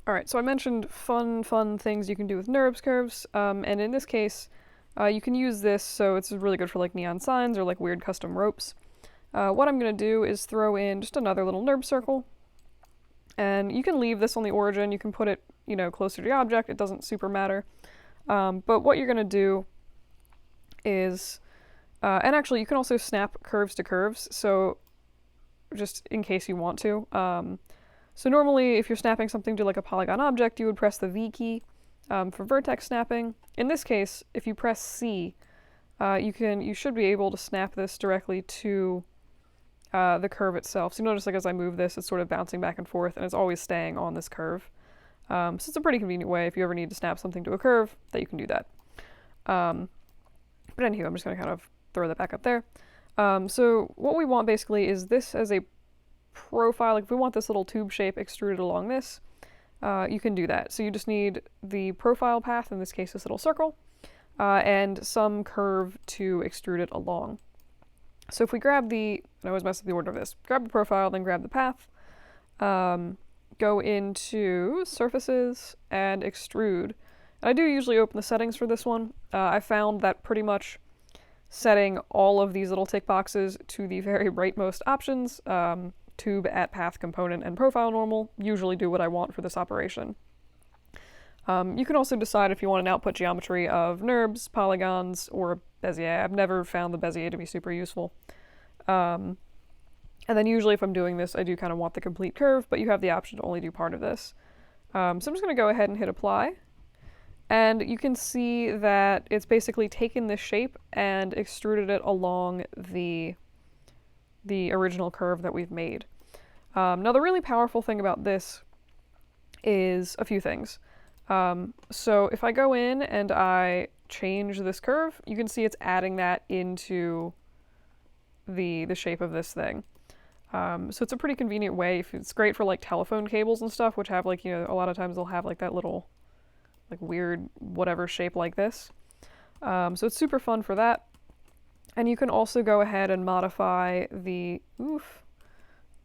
Alright, so I mentioned fun things you can do with NURBS curves, and in this case, you can use this, so it's really good for like neon signs or like weird custom ropes. What I'm going to do is throw in just another little NURB circle, and you can leave this on the origin, you can put it, closer to the object, it doesn't super matter. But what you're going to do is, and actually you can also snap curves to curves, so just in case you want to. So normally if you're snapping something to like a polygon object, you would press the V key for vertex snapping. In this case, if you press C, you should be able to snap this directly to the curve itself. So notice like as I move this, it's sort of bouncing back and forth and it's always staying on this curve. So it's a pretty convenient way if you ever need to snap something to a curve that you can do that. But anywho, I'm just going to kind of throw that back up there. So what we want basically is this as a profile. Like if we want this little tube shape extruded along this, you can do that. So you just need the profile path, in this case this little circle, and some curve to extrude it along. So if we grab I always mess up the order of this, grab the profile, then grab the path, go into surfaces and extrude. And I do usually open the settings for this one. I found that pretty much setting all of these little tick boxes to the very rightmost options, tube, at path, component, and profile normal, usually do what I want for this operation. You can also decide if you want an output geometry of NURBS, polygons, or Bezier. I've never found the Bezier to be super useful. And then usually if I'm doing this, I do kind of want the complete curve, but you have the option to only do part of this. So I'm just going to go ahead and hit apply. And you can see that it's basically taken this shape and extruded it along the original curve that we've made. Now the really powerful thing about this is a few things. So if I go in and I change this curve, you can see it's adding that into the shape of this thing. So it's a pretty convenient way. It's great for like telephone cables and stuff, which have like, a lot of times they'll have like that little like weird whatever shape like this. So it's super fun for that. And you can also go ahead and modify you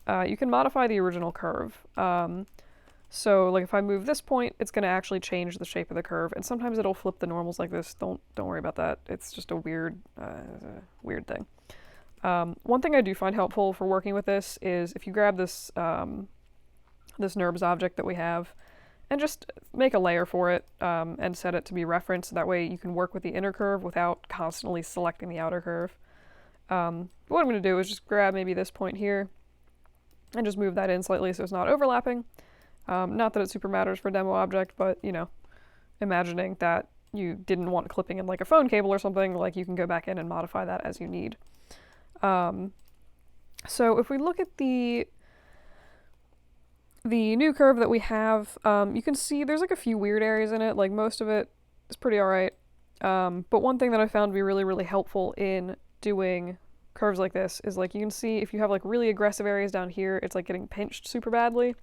can modify the original curve. So like if I move this point, it's going to actually change the shape of the curve, and sometimes it'll flip the normals like this. Don't worry about that. It's just a weird thing. One thing I do find helpful for working with this is if you grab this this NURBS object that we have, and just make a layer for it and set it to be referenced. That way you can work with the inner curve without constantly selecting the outer curve. What I'm going to do is just grab maybe this point here and just move that in slightly so it's not overlapping. Not that it super matters for a demo object, but imagining that you didn't want clipping in like a phone cable or something, like you can go back in and modify that as you need. So if we look at the new curve that we have, you can see there's like a few weird areas in it. Like most of it is pretty alright. But one thing that I found to be really, really helpful in doing curves like this is like you can see if you have like really aggressive areas down here, it's like getting pinched super badly.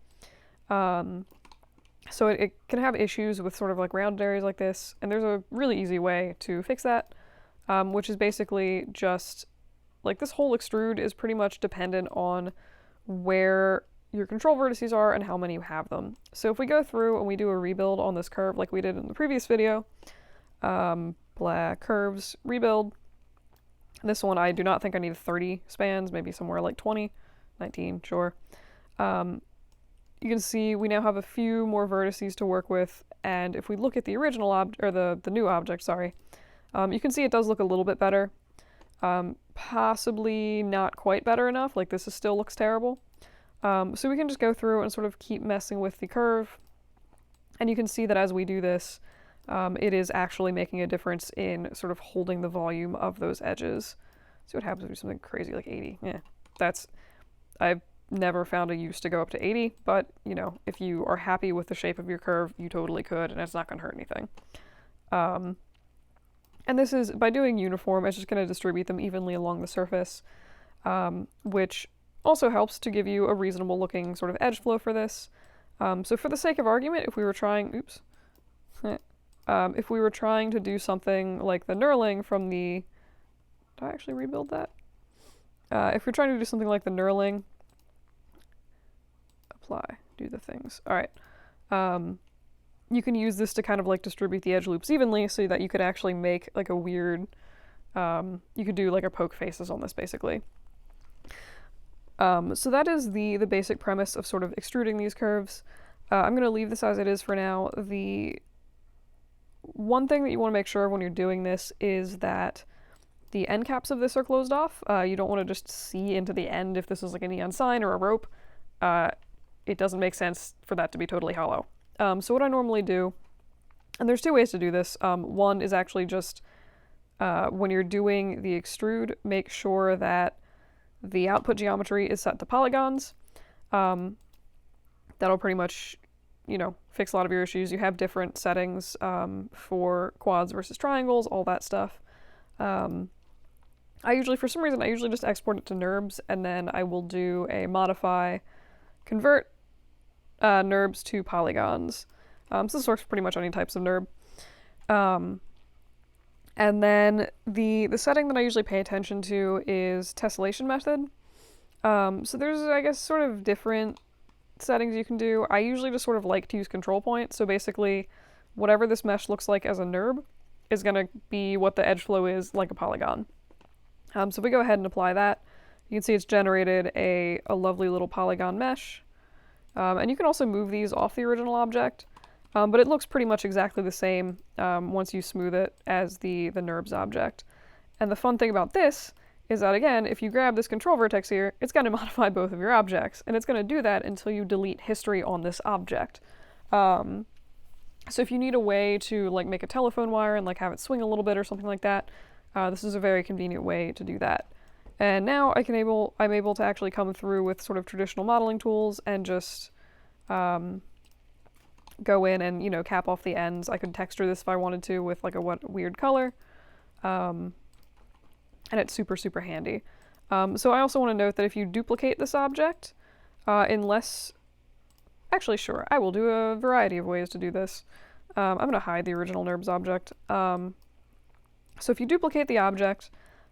So it can have issues with sort of like rounded areas like this. And there's a really easy way to fix that, which is basically just like this whole extrude is pretty much dependent on where your control vertices are and how many you have them. So if we go through and we do a rebuild on this curve like we did in the previous video, black curves, rebuild. This one I do not think I need 30 spans, maybe somewhere like 20, 19, sure. You can see we now have a few more vertices to work with, and if we look at the original the new object, sorry, you can see it does look a little bit better. Possibly not quite better enough, like this still looks terrible. So we can just go through and sort of keep messing with the curve, and you can see that as we do this, it is actually making a difference in sort of holding the volume of those edges. See what happens if we do something crazy like 80. I've never found a use to go up to 80, but if you are happy with the shape of your curve, you totally could, and it's not going to hurt anything. And this is, by doing uniform, it's just going to distribute them evenly along the surface, which also helps to give you a reasonable looking sort of edge flow for this. So for the sake of argument, if we were trying, if we were trying to do something like the knurling from the, did I actually rebuild that? If we're trying to do something like the knurling, apply, do the things. All right. You can use this to kind of like distribute the edge loops evenly so that you could actually make like a weird, you could do like a poke faces on this basically. So that is the basic premise of sort of extruding these curves. I'm going to leave this as it is for now. The one thing that you want to make sure of when you're doing this is that the end caps of this are closed off. You don't want to just see into the end if this is like a neon sign or a rope. It doesn't make sense for that to be totally hollow. So what I normally do, and there's two ways to do this. One is actually just when you're doing the extrude, make sure that the output geometry is set to polygons. That'll pretty much, fix a lot of your issues. You have different settings for quads versus triangles, all that stuff. For some reason, I usually just export it to NURBS, and then I will do a modify, convert NURBS to polygons. So this works pretty much on any types of NURB. And then the setting that I usually pay attention to is tessellation method. So there's, I guess, sort of different settings you can do. I usually just sort of like to use control point. So basically, whatever this mesh looks like as a NURB is going to be what the edge flow is like a polygon. So if we go ahead and apply that, you can see it's generated a lovely little polygon mesh. And you can also move these off the original object, but it looks pretty much exactly the same once you smooth it as the NURBS object. And the fun thing about this is that, again, if you grab this control vertex here, it's going to modify both of your objects, and it's going to do that until you delete history on this object. So if you need a way to like make a telephone wire and like have it swing a little bit or something like that, this is a very convenient way to do that. And now I'm able to actually come through with sort of traditional modeling tools and just go in and, cap off the ends. I could texture this if I wanted to with like a weird color. And it's super, super handy. So I also want to note that if you duplicate this object, actually, sure, I will do a variety of ways to do this. I'm going to hide the original NURBS object. So if you duplicate the object,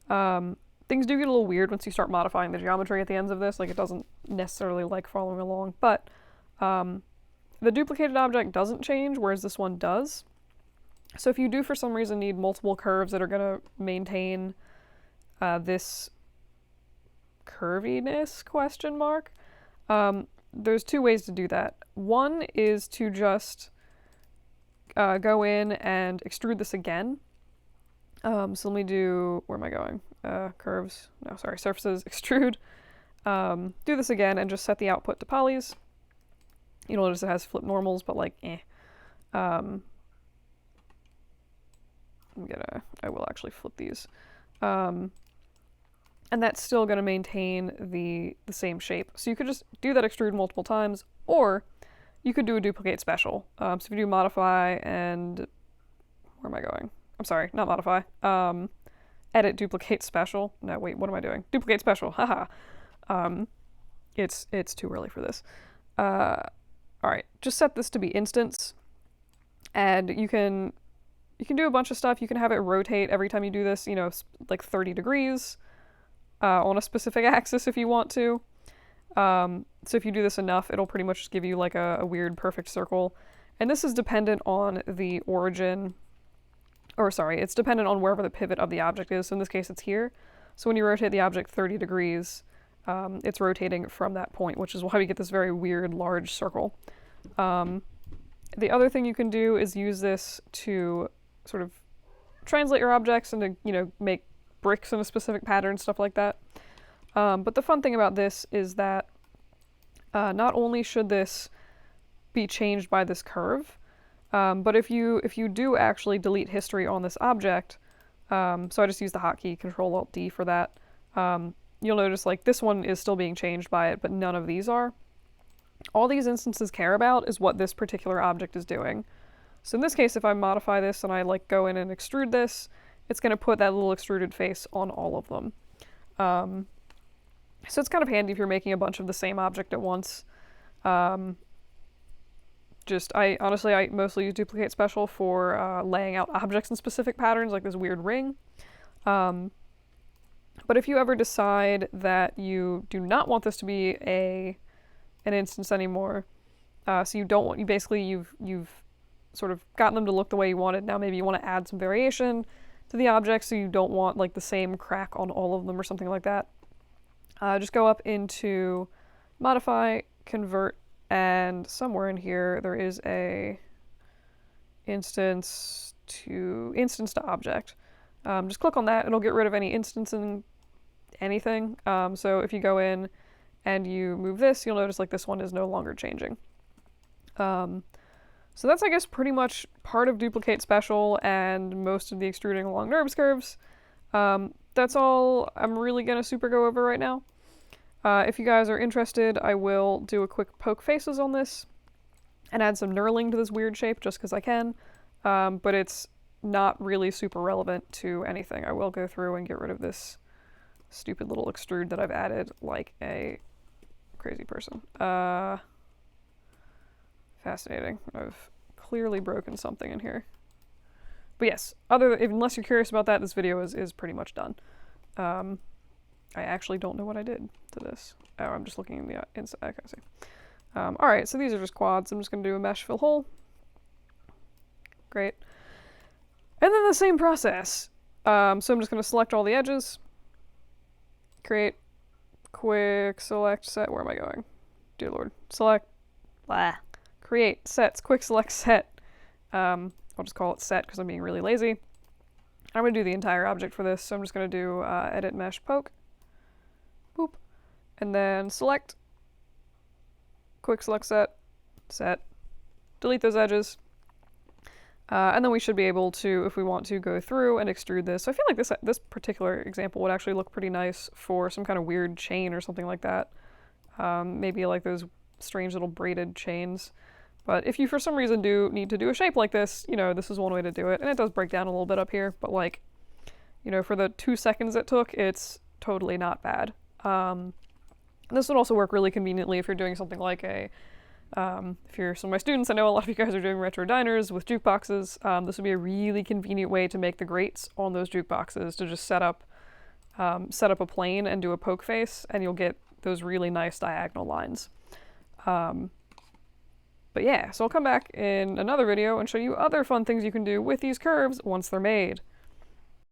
things do get a little weird once you start modifying the geometry at the ends of this. Like, it doesn't necessarily like following along, but the duplicated object doesn't change, whereas this one does. So if you do for some reason need multiple curves that are going to maintain this curviness question mark, there's two ways to do that. One is to just go in and extrude this again. So let me do, where am I going? Curves, no, sorry, surfaces, extrude. Do this again and just set the output to polys. You'll notice it has flip normals, but like, I will actually flip these. And that's still going to maintain the same shape. So you could just do that extrude multiple times, or you could do a duplicate special. So if you do modify and, where am I going? I'm sorry, not modify. Edit duplicate special. No, wait, what am I doing? Duplicate special, haha. It's too early for this. All right, just set this to be instance, and you can do a bunch of stuff. You can have it rotate every time you do this, like 30 degrees on a specific axis if you want to. So if you do this enough, it'll pretty much just give you like a weird perfect circle. And this is dependent on the origin, or sorry, it's dependent on wherever the pivot of the object is. So in this case, it's here. So when you rotate the object 30 degrees, it's rotating from that point, which is why we get this very weird large circle. The other thing you can do is use this to sort of translate your objects and to, make bricks in a specific pattern, stuff like that. But the fun thing about this is that not only should this be changed by this curve, but if you do actually delete history on this object, so I just use the hotkey Control-Alt-D for that, you'll notice like this one is still being changed by it, but none of these are. All these instances care about is what this particular object is doing. So in this case, if I modify this and I like go in and extrude this, it's going to put that little extruded face on all of them. So it's kind of handy if you're making a bunch of the same object at once. I mostly use duplicate special for laying out objects in specific patterns, like this weird ring. But if you ever decide that you do not want this to be an instance anymore, So you don't want, you basically, you've sort of gotten them to look the way you wanted. Now maybe you want to add some variation to the object, so you don't want like the same crack on all of them or something like that. Just go up into modify, convert, and somewhere in here there is a instance to object. Just click on that. It'll get rid of any instancing anything. So if you go in and you move this, you'll notice like this one is no longer changing. So that's, I guess, pretty much part of duplicate special and most of the extruding along NURBS curves. That's all I'm really gonna super go over right now. If you guys are interested, I will do a quick poke faces on this and add some knurling to this weird shape just because I can, but it's not really super relevant to anything. I will go through and get rid of this stupid little extrude that I've added like a crazy person. Fascinating. I've clearly broken something in here. But yes, unless you're curious about that, this video is pretty much done. I actually don't know what I did to this. Oh, I'm just looking in the inside. Okay, I see. Alright, so these are just quads. I'm just going to do a mesh fill hole. Great. And then the same process. So I'm just going to select all the edges. Create, quick select set. Where am I going? Dear Lord. Select. Blah. Create sets. Quick select set. I'll just call it set because I'm being really lazy. I'm going to do the entire object for this, so I'm just going to do edit mesh poke. Boop. And then select. Quick select set. Set. Delete those edges. And then we should be able to, if we want to, go through and extrude this. So I feel like this particular example would actually look pretty nice for some kind of weird chain or something like that. Maybe like those strange little braided chains. But if you for some reason do need to do a shape like this, you know, this is one way to do it. And it does break down a little bit up here, but like, you know, for the 2 seconds it took, it's totally not bad. This would also work really conveniently if you're doing something like a, if you're some of my students, I know a lot of you guys are doing retro diners with jukeboxes. This would be a really convenient way to make the grates on those jukeboxes to just set up a plane and do a poke face, and you'll get those really nice diagonal lines. But yeah, so I'll come back in another video and show you other fun things you can do with these curves once they're made.